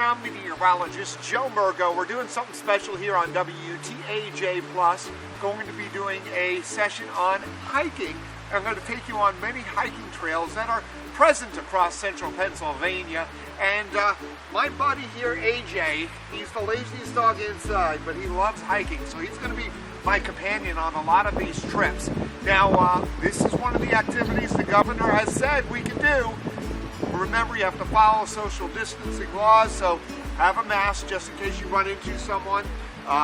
I'm meteorologist Joe Murgo. We're doing something special here on WTAJ Plus. Going to be doing a session on hiking. I'm going to take you on many hiking trails that are present across central Pennsylvania. And my buddy here, AJ, he's the laziest dog inside, but he loves hiking, so he's going to be my companion on a lot of these trips. Now, this is one of the activities the governor has said we can do. Remember, you have to follow social distancing laws, so have a mask just in case you run into someone.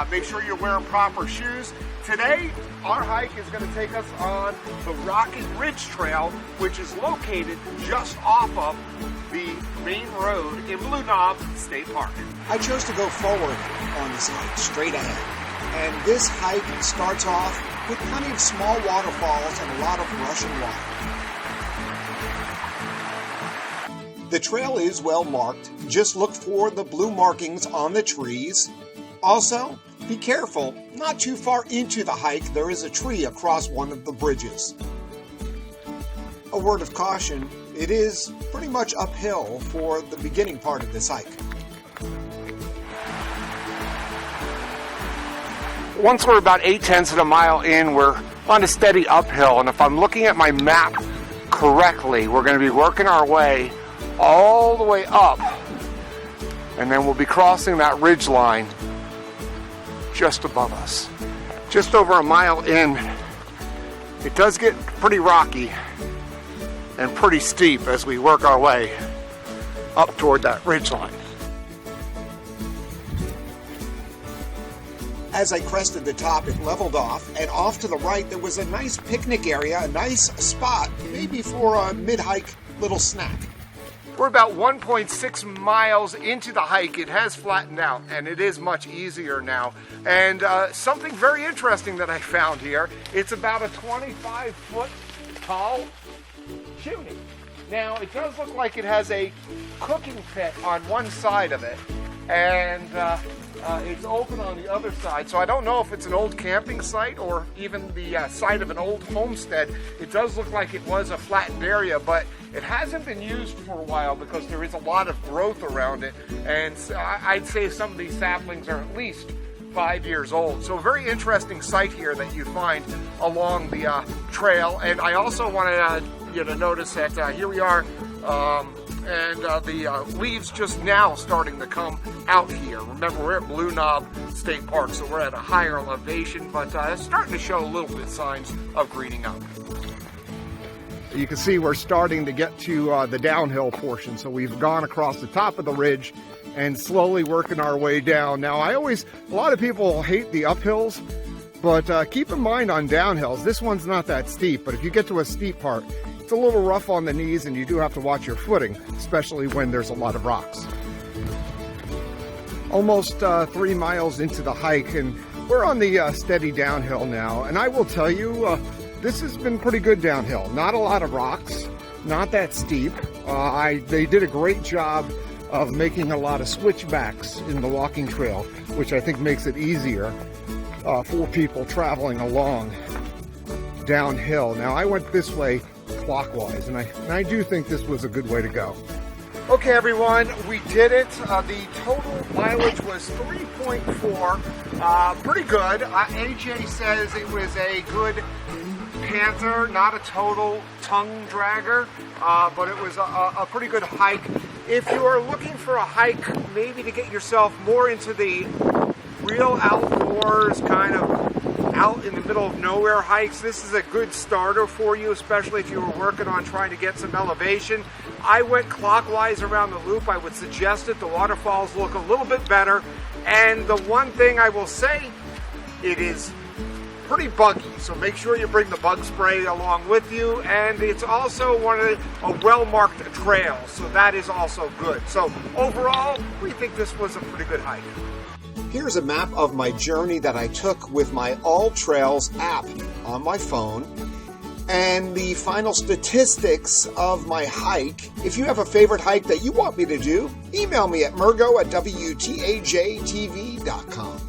Make sure you're wearing proper shoes. Today, our hike is going to take us on the Rocky Ridge Trail, which is located just off of the main road in Blue Knob State Park. I chose to go forward on this hike, straight ahead. And this hike starts off with plenty of small waterfalls and a lot of rushing water. The trail is well marked. Just look for the blue markings on the trees. Also, be careful, not too far into the hike, there is a tree across one of the bridges. A word of caution, it is pretty much uphill for the beginning part of this hike. Once we're about 0.8 of a mile in, we're on a steady uphill, and if I'm looking at my map correctly, we're going to be working our way all the way up, and then we'll be crossing that ridge line just above us. Just over a mile in, it does get pretty rocky and pretty steep as we work our way up toward that ridge line. As I crested the top, it leveled off, and off to the right there was a nice picnic area, a nice spot, maybe for a mid-hike little snack. We're about 1.6 miles into the hike. It has flattened out, and it is much easier now. And something very interesting that I found here, it's about a 25-foot tall chimney. Now, it does look like it has a cooking pit on one side of it, and it's open on the other side, so I don't know if it's an old camping site or even the site of an old homestead. It does look like it was a flattened area, but it hasn't been used for a while because there is a lot of growth around it, and so I'd say some of these saplings are at least 5 years old. So a very interesting site here that you find along the trail. And I also wanted you to notice that here we are, and the leaves just now starting to come out here. Remember, we're at Blue Knob State Park, so we're at a higher elevation, but it's starting to show a little bit signs of greening up. You can see we're starting to get to the downhill portion, so we've gone across the top of the ridge and slowly working our way down. Now, a lot of people hate the uphills, but keep in mind on downhills, this one's not that steep, but if you get to a steep part, it's a little rough on the knees, and you do have to watch your footing, especially when there's a lot of rocks. Almost 3 miles into the hike, and we're on the steady downhill now, and I will tell you, this has been pretty good downhill. Not a lot of rocks, not that steep. They did a great job of making a lot of switchbacks in the walking trail, which I think makes it easier for people traveling along downhill. Now, I went this way clockwise, and I do think this was a good way to go. Okay, everyone, we did it. The total mileage was 3.4, pretty good. AJ says it was a good panther, not a total tongue dragger, but it was a pretty good hike. If you are looking for a hike, maybe to get yourself more into the real outdoors, kind of out in the middle of nowhere hikes, this is a good starter for you, especially if you were working on trying to get some elevation. I went clockwise around the loop. I would suggest it. The waterfalls look a little bit better. And the one thing I will say, it is pretty buggy, so make sure you bring the bug spray along with you. And it's also a well-marked trail, so that is also good. So overall, we think this was a pretty good hike. Here's a map of my journey that I took with my All Trails app on my phone, and the final statistics of my hike. If you have a favorite hike that you want me to do, email me at murgo@wtajtv.com.